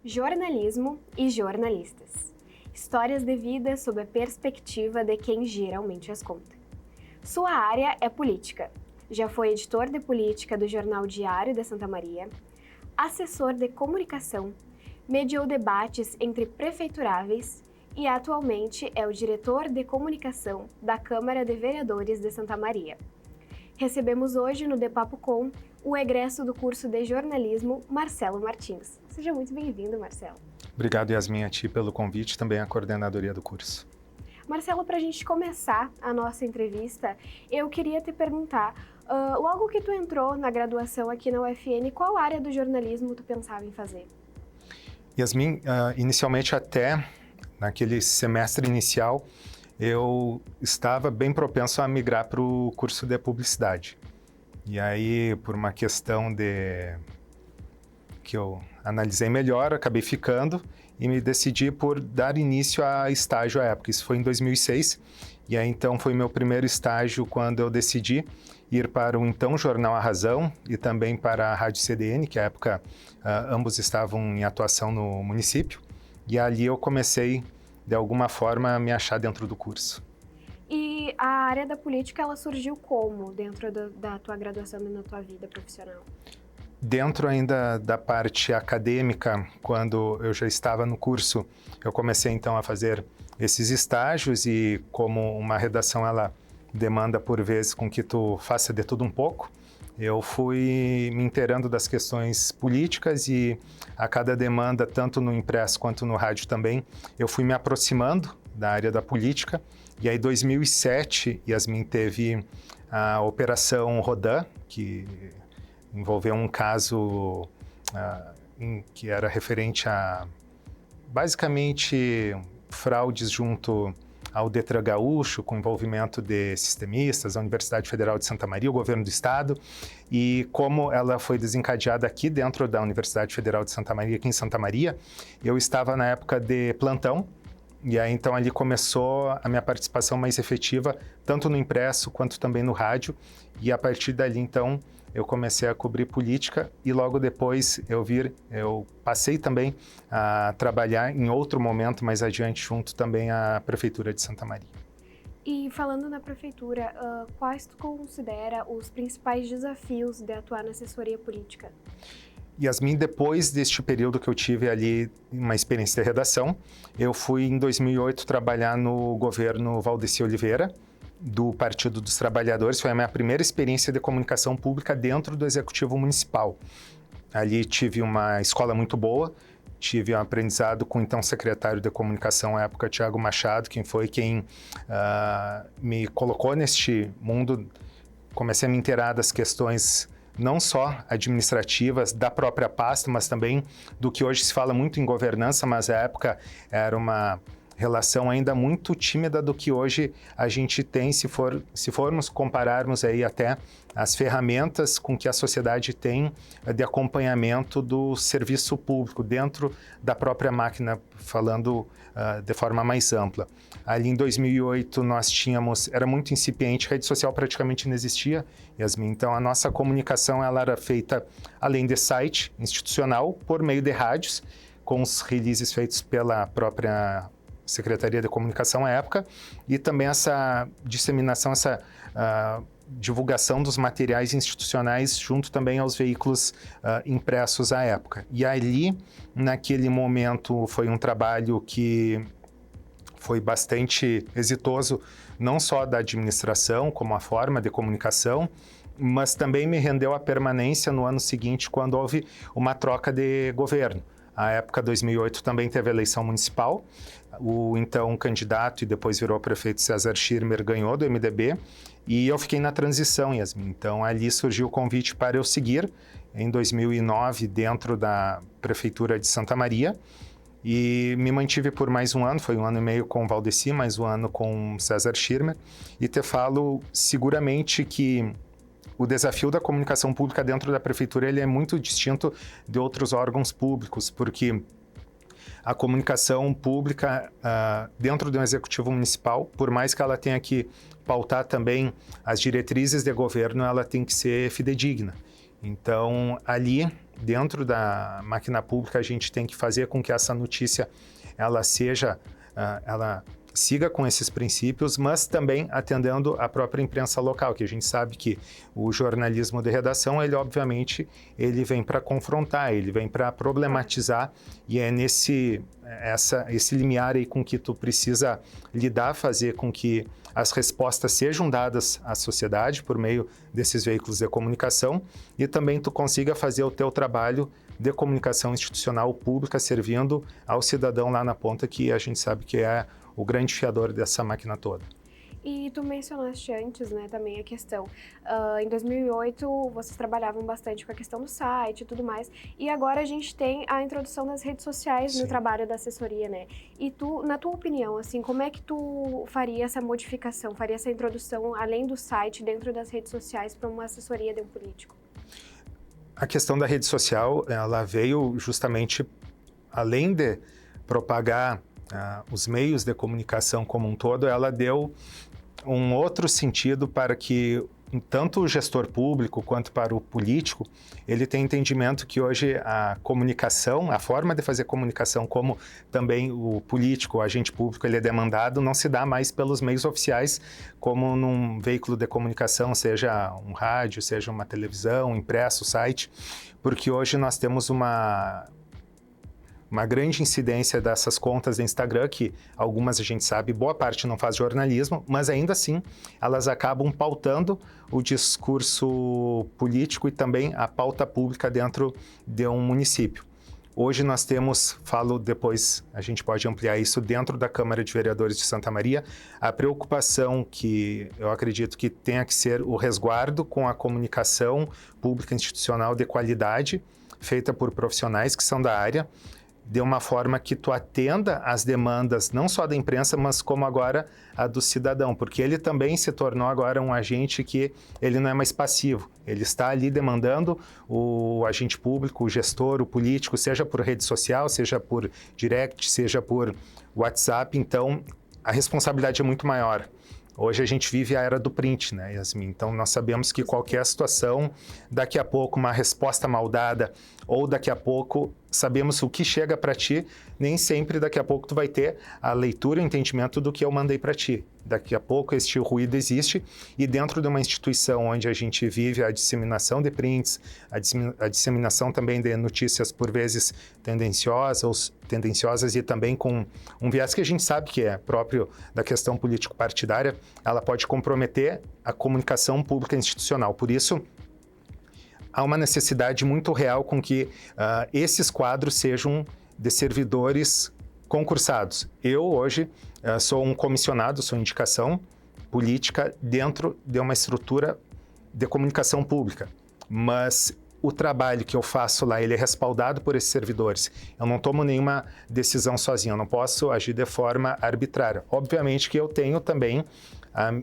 jornalismo e jornalistas. Histórias de vida sob a perspectiva de quem geralmente as conta. Sua área é política. Já foi editor de política do Jornal Diário de Santa Maria, assessor de comunicação, mediou debates entre prefeituráveis e atualmente é o diretor de comunicação da Câmara de Vereadores de Santa Maria. Recebemos hoje no De Papo Com o egresso do curso de jornalismo, Marcelo Martins. Seja muito bem-vindo, Marcelo. Obrigado, Yasmin, a ti pelo convite, também a coordenadoria do curso. Marcelo, para a gente começar a nossa entrevista, eu queria te perguntar, logo que tu entrou na graduação aqui na UFN, qual área do jornalismo tu pensava em fazer? Yasmin, inicialmente até naquele semestre inicial, eu estava bem propenso a migrar para o curso de publicidade. E aí, por uma questão que eu analisei melhor, acabei ficando e me decidi por dar início a estágio à época. Isso foi em 2006, e aí então foi meu primeiro estágio quando eu decidi ir para o então Jornal A Razão e também para a Rádio CDN, que à época ambos estavam em atuação no município, e ali eu comecei, de alguma forma, a me achar dentro do curso. E a área da política, ela surgiu como dentro da tua graduação e na tua vida profissional? Dentro ainda da parte acadêmica, quando eu já estava no curso, eu comecei então a fazer esses estágios e como uma redação ela demanda por vezes com que tu faça de tudo um pouco, eu fui me inteirando das questões políticas e a cada demanda, tanto no impresso quanto no rádio também, eu fui me aproximando da área da política. E aí, em 2007, Yasmin, teve a Operação Rodan, que envolveu um caso que era referente a, basicamente, fraudes junto ao Detran Gaúcho, com envolvimento de sistemistas, a Universidade Federal de Santa Maria, o governo do estado, e como ela foi desencadeada aqui dentro da Universidade Federal de Santa Maria, aqui em Santa Maria, eu estava na época de plantão, e aí então ali começou a minha participação mais efetiva, tanto no impresso quanto também no rádio, e a partir dali então eu comecei a cobrir política e logo depois eu passei também a trabalhar em outro momento mais adiante junto também à Prefeitura de Santa Maria. E falando na prefeitura, quais tu considera os principais desafios de atuar na assessoria política? Yasmin, depois deste período que eu tive ali uma experiência de redação, eu fui em 2008 trabalhar no governo Valdeci Oliveira, do Partido dos Trabalhadores. Foi a minha primeira experiência de comunicação pública dentro do Executivo Municipal. Ali tive uma escola muito boa, tive um aprendizado com o então secretário de Comunicação à época, Tiago Machado, quem me colocou neste mundo. Comecei a me inteirar das questões não só administrativas da própria pasta, mas também do que hoje se fala muito em governança, mas à época era uma relação ainda muito tímida do que hoje a gente tem, se formos compararmos aí até as ferramentas com que a sociedade tem de acompanhamento do serviço público dentro da própria máquina, falando de forma mais ampla. Ali em 2008 era muito incipiente, rede social praticamente não existia, Yasmin, então a nossa comunicação ela era feita além de site institucional, por meio de rádios, com os releases feitos pela própria Secretaria de Comunicação à época, e também essa disseminação, essa divulgação dos materiais institucionais junto também aos veículos impressos à época. E ali, naquele momento, foi um trabalho que foi bastante exitoso, não só da administração, como a forma de comunicação, mas também me rendeu a permanência no ano seguinte, quando houve uma troca de governo. A época 2008 também teve a eleição municipal. O então candidato e depois virou prefeito César Schirmer ganhou do MDB e eu fiquei na transição, Yasmin. Então ali surgiu o convite para eu seguir em 2009 dentro da Prefeitura de Santa Maria e me mantive por mais um ano, foi 1 ano e meio com o Valdeci, mais 1 ano com César Schirmer, e te falo seguramente que o desafio da comunicação pública dentro da prefeitura ele é muito distinto de outros órgãos públicos, porque a comunicação pública dentro do executivo municipal, por mais que ela tenha que pautar também as diretrizes de governo, ela tem que ser fidedigna. Então, ali, dentro da máquina pública, a gente tem que fazer com que essa notícia, ela siga com esses princípios, mas também atendendo a própria imprensa local, que a gente sabe que o jornalismo de redação, ele obviamente, ele vem para confrontar, ele vem para problematizar, e é esse limiar aí com que tu precisa lidar, fazer com que as respostas sejam dadas à sociedade por meio desses veículos de comunicação, e também tu consiga fazer o teu trabalho de comunicação institucional pública, servindo ao cidadão lá na ponta, que a gente sabe que é o grande fiador dessa máquina toda. E tu mencionaste antes, né, também a questão, em 2008 vocês trabalhavam bastante com a questão do site e tudo mais, e agora a gente tem a introdução das redes sociais no trabalho da assessoria, né? E tu, na tua opinião, assim, como é que tu faria essa modificação, faria essa introdução, além do site, dentro das redes sociais, para uma assessoria de um político? A questão da rede social, ela veio justamente, além de propagar os meios de comunicação como um todo, ela deu um outro sentido para que tanto o gestor público quanto para o político, ele tem entendimento que hoje a comunicação, a forma de fazer comunicação, como também o político, o agente público, ele é demandado, não se dá mais pelos meios oficiais, como num veículo de comunicação, seja um rádio, seja uma televisão, impresso, site, porque hoje nós temos uma grande incidência dessas contas de Instagram, que algumas a gente sabe, boa parte não faz jornalismo, mas ainda assim elas acabam pautando o discurso político e também a pauta pública dentro de um município. Hoje nós temos, falo depois, a gente pode ampliar isso dentro da Câmara de Vereadores de Santa Maria, a preocupação que eu acredito que tenha que ser o resguardo com a comunicação pública institucional de qualidade, feita por profissionais que são da área, de uma forma que tu atenda às demandas não só da imprensa, mas como agora a do cidadão, porque ele também se tornou agora um agente que ele não é mais passivo, ele está ali demandando o agente público, o gestor, o político, seja por rede social, seja por direct, seja por WhatsApp, então a responsabilidade é muito maior. Hoje a gente vive a era do print, né, Yasmin? Então nós sabemos que qualquer situação, daqui a pouco uma resposta mal dada, ou daqui a pouco sabemos o que chega para ti, nem sempre daqui a pouco tu vai ter a leitura e o entendimento do que eu mandei para ti. Daqui a pouco este ruído existe, e dentro de uma instituição onde a gente vive a disseminação de prints, a disseminação também de notícias por vezes tendenciosas e também com um viés que a gente sabe que é próprio da questão político-partidária, ela pode comprometer a comunicação pública institucional. Por isso, há uma necessidade muito real com que esses quadros sejam de servidores concursados. Eu, hoje, sou um comissionado, sou indicação política dentro de uma estrutura de comunicação pública, mas o trabalho que eu faço lá, ele é respaldado por esses servidores. Eu não tomo nenhuma decisão sozinho, eu não posso agir de forma arbitrária. Obviamente que eu tenho também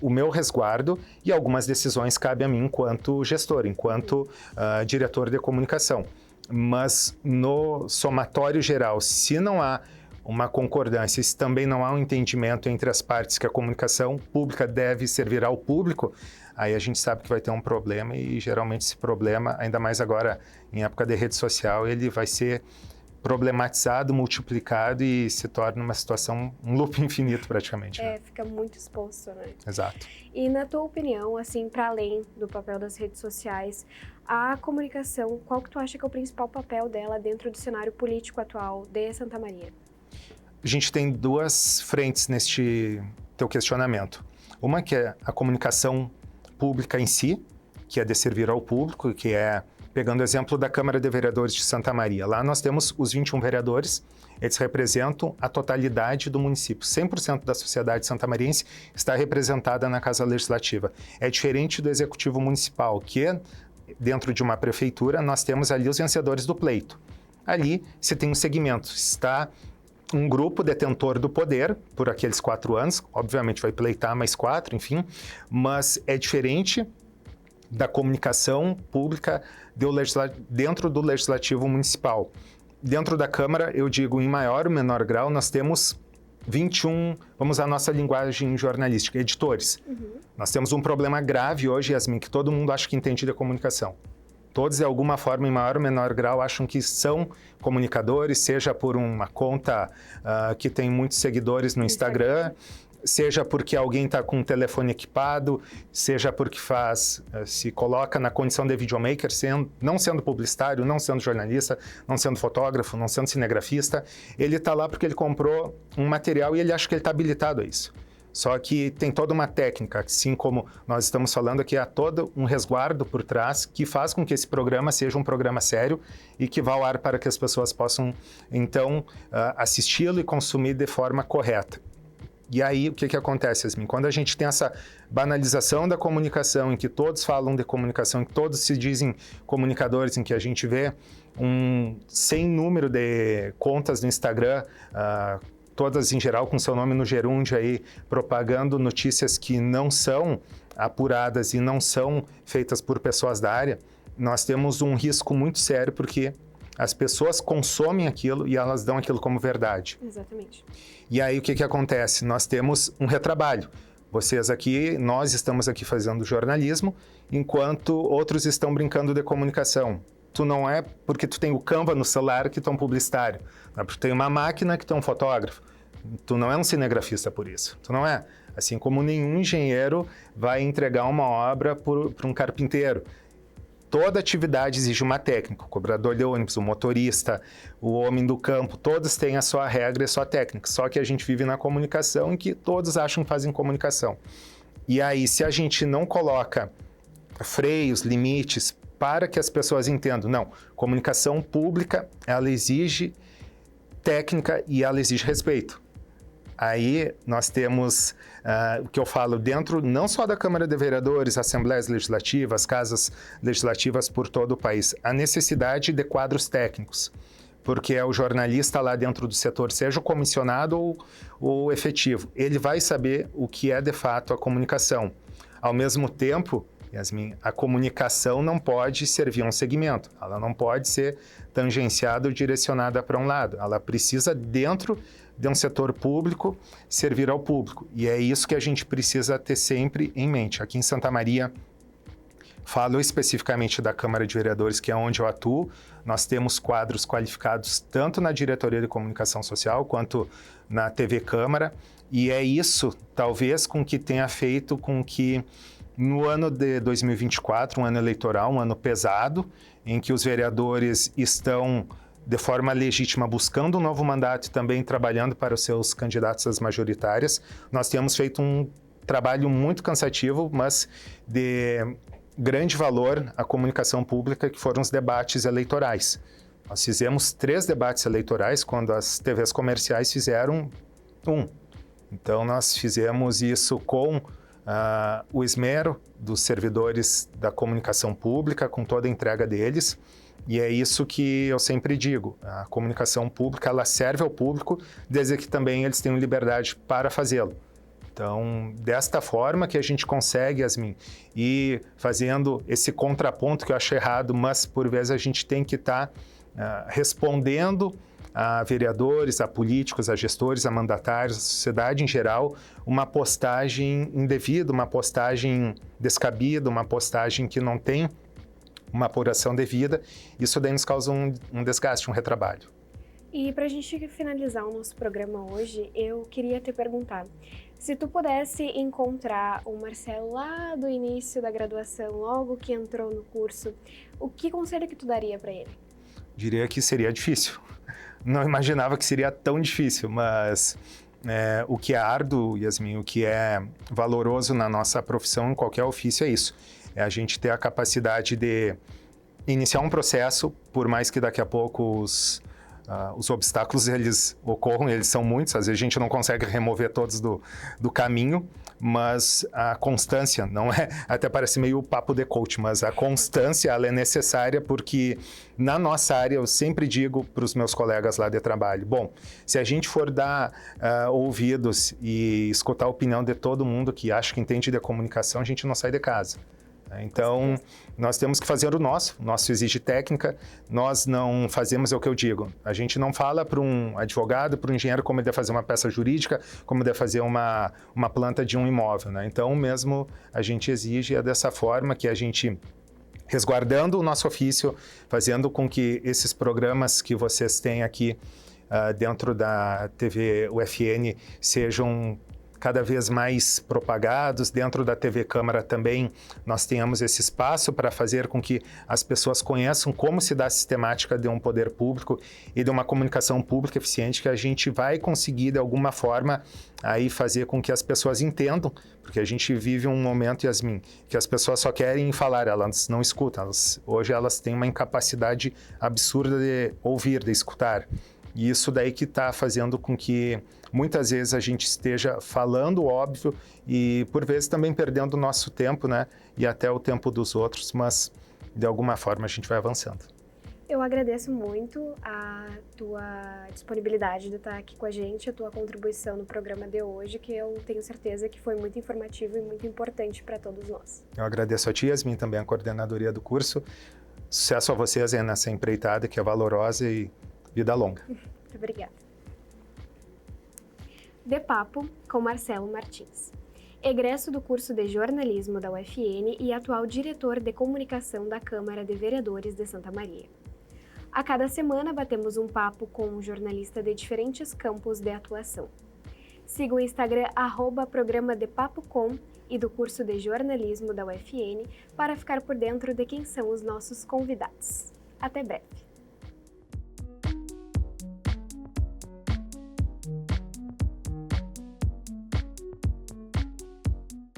o meu resguardo, e algumas decisões cabem a mim enquanto gestor, enquanto diretor de comunicação. Mas no somatório geral, se não há uma concordância, se também não há um entendimento entre as partes que a comunicação pública deve servir ao público, aí a gente sabe que vai ter um problema, e geralmente esse problema, ainda mais agora em época de rede social, ele vai ser problematizado, multiplicado e se torna uma situação, um loop infinito praticamente. Né? Fica muito exposto, né? Exato. E na tua opinião, assim, para além do papel das redes sociais, a comunicação, qual que tu acha que é o principal papel dela dentro do cenário político atual de Santa Maria? A gente tem duas frentes neste teu questionamento. Uma que é a comunicação pública em si, que é de servir ao público, que é, pegando o exemplo da Câmara de Vereadores de Santa Maria, lá nós temos os 21 vereadores, eles representam a totalidade do município. 100% da sociedade santamariense está representada na Casa Legislativa. É diferente do Executivo Municipal, que dentro de uma prefeitura nós temos ali os vencedores do pleito. Ali se tem um segmento, está um grupo detentor do poder por aqueles 4 anos, obviamente vai pleitar mais 4, enfim, mas é diferente da comunicação pública dentro do Legislativo Municipal. Dentro da Câmara, eu digo em maior ou menor grau, nós temos 21, vamos à nossa linguagem jornalística, editores. Nós temos um problema grave hoje, Yasmin, que todo mundo acha que entende da comunicação. Todos, de alguma forma, em maior ou menor grau, acham que são comunicadores, seja por uma conta que tem muitos seguidores no Instagram, seja porque alguém está com um telefone equipado, seja porque se coloca na condição de videomaker, não sendo publicitário, não sendo jornalista, não sendo fotógrafo, não sendo cinegrafista. Ele está lá porque ele comprou um material e ele acha que ele está habilitado a isso. Só que tem toda uma técnica, assim como nós estamos falando aqui, há todo um resguardo por trás que faz com que esse programa seja um programa sério e que vá ao ar para que as pessoas possam, então, assisti-lo e consumir de forma correta. E aí, o que acontece, Yasmin? Quando a gente tem essa banalização da comunicação, em que todos falam de comunicação, em que todos se dizem comunicadores, em que a gente vê um sem número de contas no Instagram, todas em geral com seu nome no gerúndio aí, propagando notícias que não são apuradas e não são feitas por pessoas da área, nós temos um risco muito sério, porque as pessoas consomem aquilo e elas dão aquilo como verdade. Exatamente. E aí o que acontece? Nós temos um retrabalho. Vocês aqui, nós estamos aqui fazendo jornalismo, enquanto outros estão brincando de comunicação. Tu não é porque tu tem o Canva no celular que tu é um publicitário, não é porque tu tem uma máquina que tu é um fotógrafo. Tu não é um cinegrafista por isso, tu não é. Assim como nenhum engenheiro vai entregar uma obra para um carpinteiro. Toda atividade exige uma técnica, o cobrador de ônibus, o motorista, o homem do campo, todos têm a sua regra e a sua técnica. Só que a gente vive na comunicação em que todos acham que fazem comunicação. E aí, se a gente não coloca freios, limites, para que as pessoas entendam, não, comunicação pública, ela exige técnica e ela exige respeito. Aí nós temos o que eu falo dentro, não só da Câmara de Vereadores, Assembleias Legislativas, casas legislativas por todo o país, a necessidade de quadros técnicos, porque é o jornalista lá dentro do setor, seja o comissionado ou efetivo, ele vai saber o que é de fato a comunicação. Ao mesmo tempo, Yasmin, a comunicação não pode servir a um segmento, ela não pode ser tangenciada ou direcionada para um lado, ela precisa, dentro de um setor público, servir ao público. E é isso que a gente precisa ter sempre em mente. Aqui em Santa Maria, falo especificamente da Câmara de Vereadores, que é onde eu atuo, nós temos quadros qualificados tanto na Diretoria de Comunicação Social quanto na TV Câmara, e é isso, talvez, com que tenha feito com que no ano de 2024, um ano eleitoral, um ano pesado, em que os vereadores estão de forma legítima, buscando um novo mandato e também trabalhando para os seus candidatos às majoritárias. Nós temos feito um trabalho muito cansativo, mas de grande valor à comunicação pública, que foram os debates eleitorais. Nós fizemos 3 debates eleitorais, quando as TVs comerciais fizeram 1. Então, nós fizemos isso com o esmero dos servidores da comunicação pública, com toda a entrega deles. E é isso que eu sempre digo, a comunicação pública, ela serve ao público, desde que também eles tenham liberdade para fazê-lo. Então, desta forma que a gente consegue, Yasmin, ir fazendo esse contraponto que eu acho errado, mas por vezes a gente tem que estar respondendo a vereadores, a políticos, a gestores, a mandatários, a sociedade em geral, uma postagem indevida, uma postagem descabida, uma postagem que não tem uma apuração devida. Isso daí nos causa um desgaste, um retrabalho. E para a gente finalizar o nosso programa hoje, eu queria te perguntar, se tu pudesse encontrar o Marcelo lá do início da graduação, logo que entrou no curso, o que conselho que tu daria para ele? Diria que seria difícil. Não imaginava que seria tão difícil, mas o que é árduo, Yasmin, o que é valoroso na nossa profissão, em qualquer ofício, é isso. É a gente ter a capacidade de iniciar um processo, por mais que daqui a pouco os obstáculos eles ocorram, eles são muitos, às vezes a gente não consegue remover todos do caminho, mas a constância, não é, até parece meio papo de coach, mas a constância ela é necessária, porque na nossa área eu sempre digo para os meus colegas lá de trabalho, bom, se a gente for dar ouvidos e escutar a opinião de todo mundo que acha que entende de comunicação, a gente não sai de casa. Então, nós temos que fazer o nosso exige técnica, nós não fazemos, é o que eu digo, a gente não fala para um advogado, para um engenheiro como ele deve fazer uma peça jurídica, como deve fazer uma planta de um imóvel, né? Então, mesmo a gente exige, é dessa forma que a gente resguardando o nosso ofício, fazendo com que esses programas que vocês têm aqui dentro da TV UFN sejam cada vez mais propagados. Dentro da TV Câmara também nós tenhamos esse espaço para fazer com que as pessoas conheçam como se dá a sistemática de um poder público e de uma comunicação pública eficiente, que a gente vai conseguir de alguma forma aí fazer com que as pessoas entendam, porque a gente vive um momento, Yasmin, que as pessoas só querem falar, elas não escutam. Hoje elas têm uma incapacidade absurda de ouvir, de escutar. E isso daí que está fazendo com que muitas vezes a gente esteja falando óbvio e por vezes também perdendo o nosso tempo, né? E até o tempo dos outros, mas de alguma forma a gente vai avançando. Eu agradeço muito a tua disponibilidade de estar aqui com a gente, a tua contribuição no programa de hoje, que eu tenho certeza que foi muito informativo e muito importante para todos nós. Eu agradeço a ti, Yasmin, também a coordenadoria do curso. Sucesso a vocês nessa empreitada que é valorosa e vida longa. Muito obrigada. De Papo com Marcelo Martins, egresso do curso de jornalismo da UFN e atual diretor de comunicação da Câmara de Vereadores de Santa Maria. A cada semana batemos um papo com um jornalista de diferentes campos de atuação. Siga o Instagram @programa de Papo com e do curso de jornalismo da UFN para ficar por dentro de quem são os nossos convidados. Até breve!